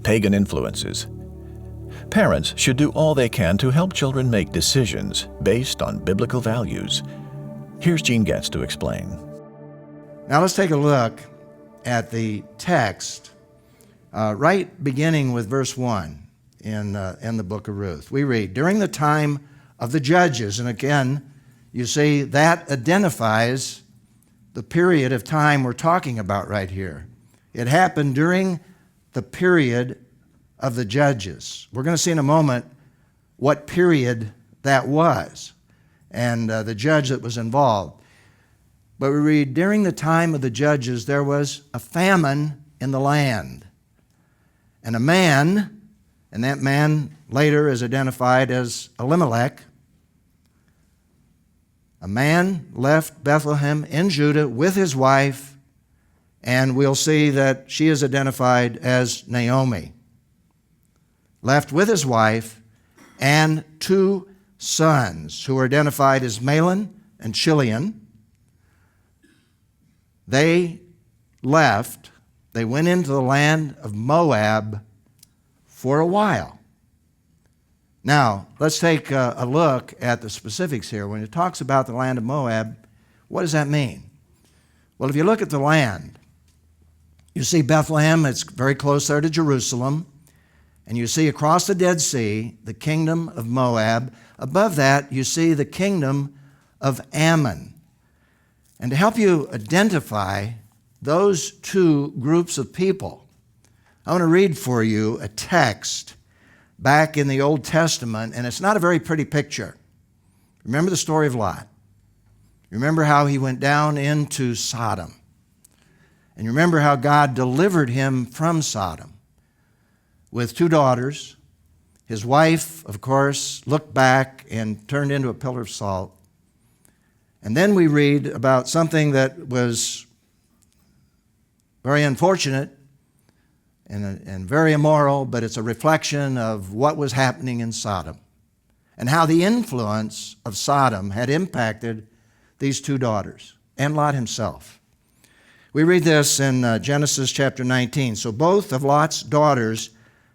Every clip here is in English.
pagan influences. Parents should do all they can to help children make decisions based on biblical values. Here's Gene Getz to explain. Now let's take a look at the text, right beginning with verse 1 in the book of Ruth. We read, during the time of the judges, and again, you see that identifies the period of time we're talking about right here. It happened during the period of the judges. We're going to see in a moment what period that was and the judge that was involved. But we read, during the time of the judges, there was a famine in the land. And a man, and that man later is identified as Elimelech, a man left Bethlehem in Judah with his wife, and we'll see that she is identified as Naomi. Left with his wife and 2 sons who are identified as Mahlon and Chilion. They left, they went into the land of Moab for a while. Now, let's take a look at the specifics here. When it talks about the land of Moab, what does that mean? Well, if you look at the land, you see Bethlehem, it's very close there to Jerusalem, and you see across the Dead Sea the kingdom of Moab. Above that, you see the kingdom of Ammon. And to help you identify those 2 groups of people, I want to read for you a text back in the Old Testament, and it's not a very pretty picture. Remember the story of Lot. Remember how he went down into Sodom. And you remember how God delivered him from Sodom with 2 daughters. His wife, of course, looked back and turned into a pillar of salt. And then we read about something that was very unfortunate and very immoral, but it's a reflection of what was happening in Sodom and how the influence of Sodom had impacted these 2 daughters and Lot himself. We read this in Genesis chapter 19. So both of Lot's daughters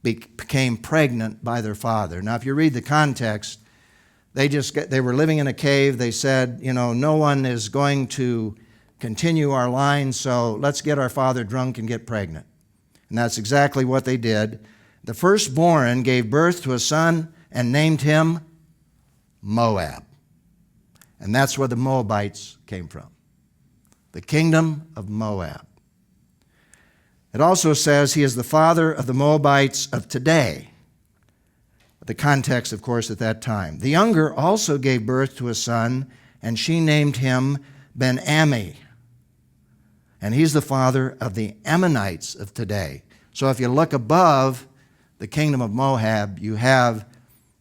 became pregnant by their father. Now, if you read the context, they were living in a cave. They said, no one is going to continue our line, so let's get our father drunk and get pregnant. And that's exactly what they did. The firstborn gave birth to a son and named him Moab. And that's where the Moabites came from, the kingdom of Moab. It also says he is the father of the Moabites of today. The context, of course, at that time. The younger also gave birth to a son, and she named him Ben-Ammi. And he's the father of the Ammonites of today. So if you look above the kingdom of Moab, you have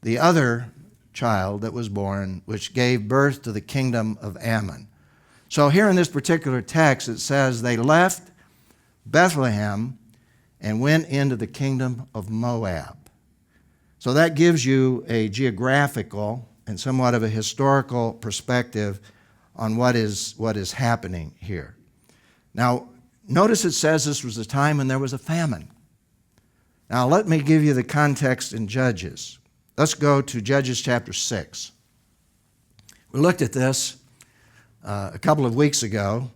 the other child that was born, which gave birth to the kingdom of Ammon. So here in this particular text, it says they left Bethlehem and went into the kingdom of Moab. So that gives you a geographical and somewhat of a historical perspective on what is happening here. Now, notice it says this was a time when there was a famine. Now, let me give you the context in Judges. Let's go to Judges chapter 6. We looked at this a couple of weeks ago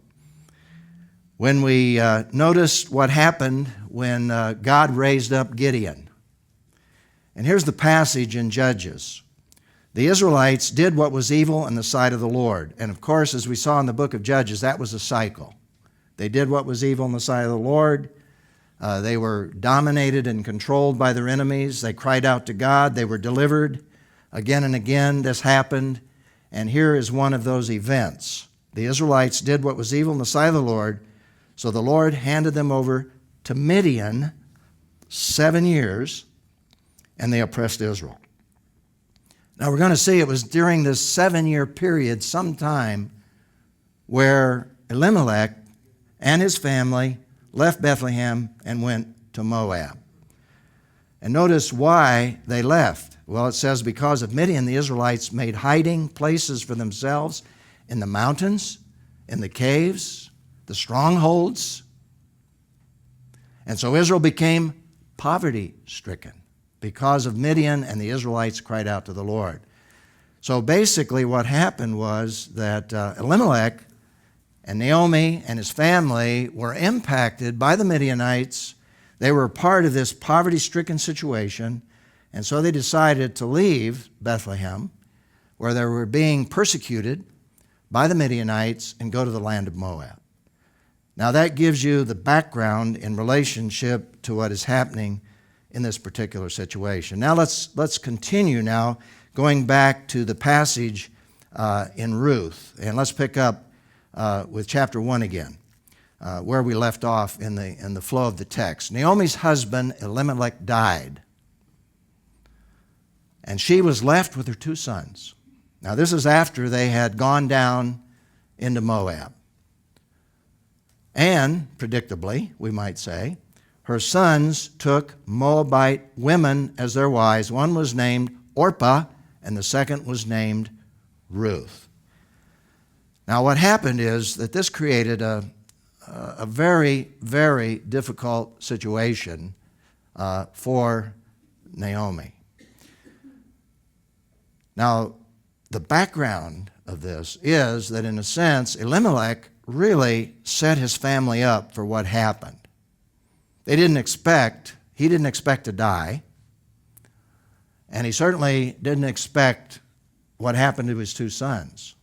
when we noticed what happened when God raised up Gideon. And here's the passage in Judges. The Israelites did what was evil in the sight of the Lord. And of course, as we saw in the book of Judges, that was a cycle. They did what was evil in the sight of the Lord. They were dominated and controlled by their enemies. They cried out to God. They were delivered. Again and again, this happened. And here is one of those events. The Israelites did what was evil in the sight of the Lord. So the Lord handed them over to Midian 7 years, and they oppressed Israel. Now we're going to see it was during this 7-year period sometime where Elimelech and his family left Bethlehem and went to Moab. And notice why they left. Well, it says because of Midian, the Israelites made hiding places for themselves in the mountains, in the caves, the strongholds. And so Israel became poverty-stricken because of Midian, and the Israelites cried out to the Lord. So basically what happened was that Elimelech and Naomi and his family were impacted by the Midianites. They were part of this poverty-stricken situation, and so they decided to leave Bethlehem, where they were being persecuted by the Midianites, and go to the land of Moab. Now that gives you the background in relationship to what is happening in this particular situation. Now let's continue now, going back to the passage in Ruth, and let's pick up with chapter 1 again, where we left off in the flow of the text. Naomi's husband Elimelech died, and she was left with her 2 sons. Now this is after they had gone down into Moab. And, predictably, we might say, her sons took Moabite women as their wives. One was named Orpah, and the second was named Ruth. Now, what happened is that this created a very, very difficult situation for Naomi. Now, the background of this is that, in a sense, Elimelech really set his family up for what happened. He didn't expect to die, and he certainly didn't expect what happened to his 2 sons.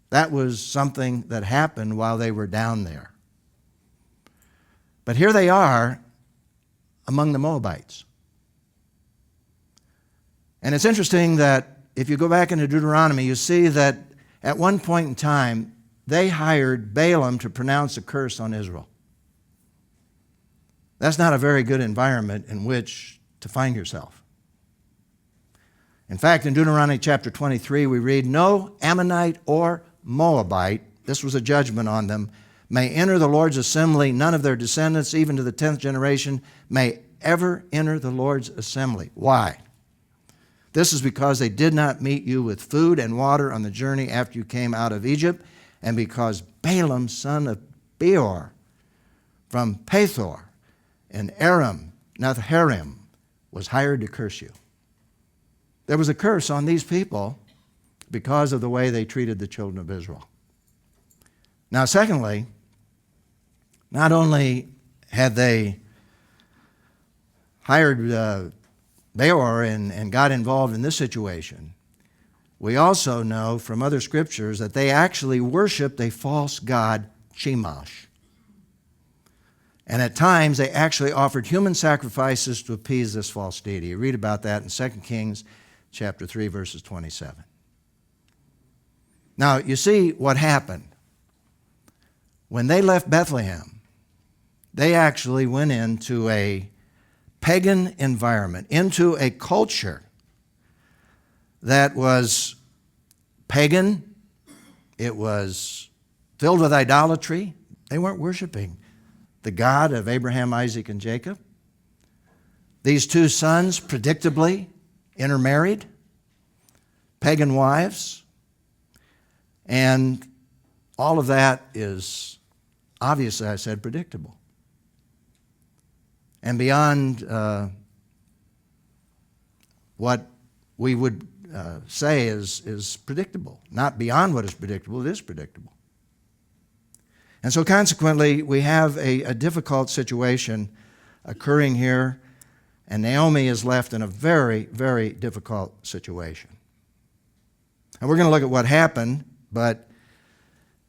That was something that happened while they were down there. But here they are among the Moabites. And it's interesting that if you go back into Deuteronomy, you see that at one point in time, they hired Balaam to pronounce a curse on Israel. That's not a very good environment in which to find yourself. In fact, in Deuteronomy chapter 23, we read, "No Ammonite or Moabite," this was a judgment on them, "may enter the Lord's assembly. None of their descendants, even to the 10th generation, may ever enter the Lord's assembly." Why? This is because they did not meet you with food and water on the journey after you came out of Egypt, and because Balaam, son of Beor, from Pethor in Aram Naharaim, was hired to curse you. There was a curse on these people because of the way they treated the children of Israel. Now, secondly, not only had they hired Beor and got involved in this situation, we also know from other scriptures that they actually worshiped a false god, Chemosh. And at times, they actually offered human sacrifices to appease this false deity. You read about that in 2 Kings chapter 3, verses 27. Now, you see what happened. When they left Bethlehem, they actually went into a pagan environment, into a culture that was pagan. It was filled with idolatry. They weren't worshiping the God of Abraham, Isaac, and Jacob. These 2 sons, predictably, intermarried, pagan wives, and all of that is obviously, I said, predictable. And beyond what we would say is predictable. Not beyond what is predictable, it is predictable. And so consequently, we have a difficult situation occurring here, and Naomi is left in a very, very difficult situation. And we're going to look at what happened, but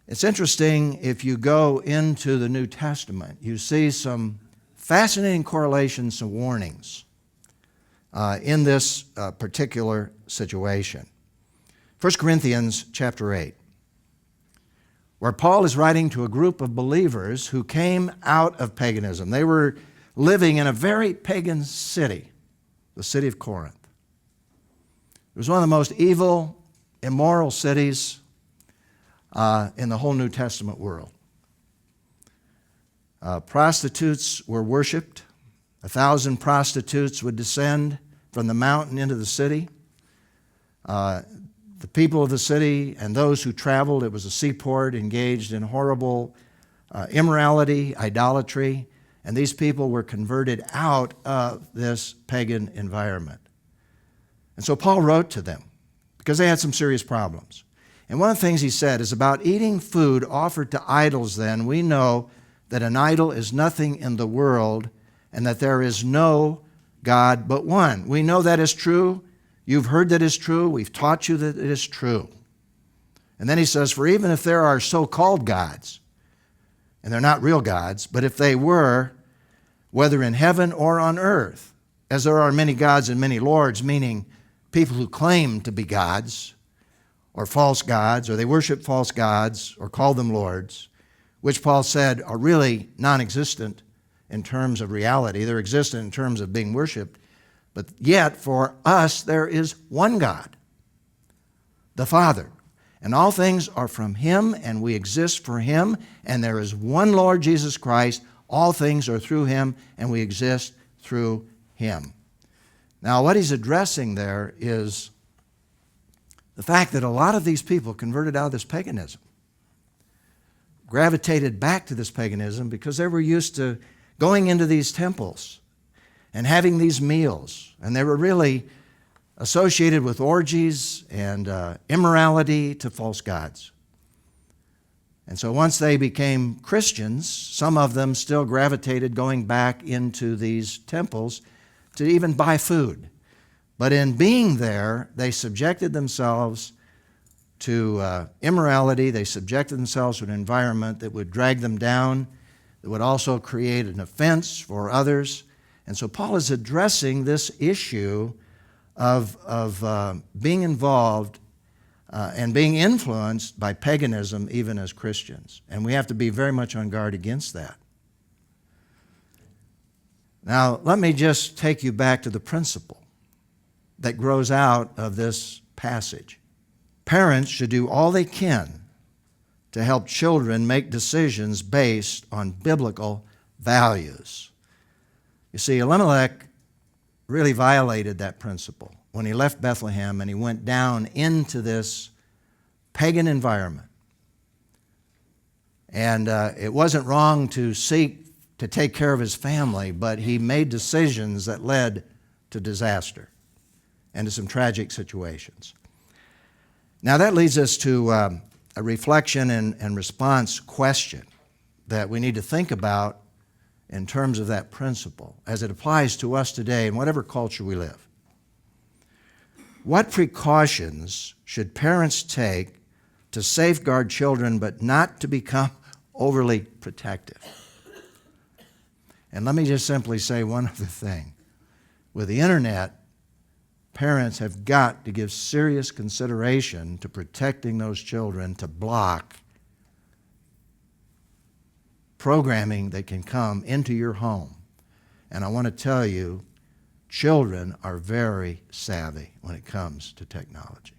it's interesting if you go into the New Testament, you see some fascinating correlations, some warnings in this particular situation. 1 Corinthians chapter 8, where Paul is writing to a group of believers who came out of paganism. They were living in a very pagan city, the city of Corinth. It was one of the most evil, immoral cities in the whole New Testament world. Prostitutes were worshipped. 1,000 prostitutes would descend from the mountain into the city. The people of the city and those who traveled, it was a seaport, engaged in horrible immorality, idolatry, And these people were converted out of this pagan environment. And so Paul wrote to them because they had some serious problems. And one of the things he said is about eating food offered to idols, then, we know that an idol is nothing in the world and that there is no God but one. We know that is true. You've heard that is true. We've taught you that it is true. And then he says, for even if there are so-called gods, and they're not real gods, but if they were, whether in heaven or on earth, as there are many gods and many lords, meaning people who claim to be gods, or false gods, or they worship false gods, or call them lords, which Paul said are really non-existent in terms of reality. They're existent in terms of being worshiped. But yet, for us, there is one God, the Father. And all things are from Him, and we exist for Him. And there is one Lord Jesus Christ. All things are through Him, and we exist through Him. Now, what he's addressing there is the fact that a lot of these people converted out of this paganism, gravitated back to this paganism because they were used to going into these temples and having these meals. And they were really associated with orgies and immorality to false gods. And so once they became Christians, some of them still gravitated going back into these temples to even buy food. But in being there, they subjected themselves to immorality. They subjected themselves to an environment that would drag them down, that would also create an offense for others. And so Paul is addressing this issue of being involved and being influenced by paganism even as Christians. And we have to be very much on guard against that. Now, let me just take you back to the principle that grows out of this passage. Parents should do all they can to help children make decisions based on biblical values. You see, Elimelech really violated that principle when he left Bethlehem and he went down into this pagan environment. And it wasn't wrong to seek to take care of his family, but he made decisions that led to disaster and to some tragic situations. Now that leads us to a reflection and response question that we need to think about in terms of that principle as it applies to us today in whatever culture we live. What precautions should parents take to safeguard children but not to become overly protective? And let me just simply say one other thing. With the internet, parents have got to give serious consideration to protecting those children, to block programming that can come into your home. And I want to tell you, children are very savvy when it comes to technology,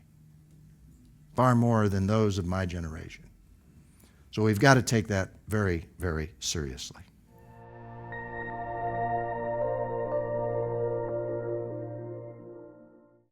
far more than those of my generation. So we've got to take that very, very seriously.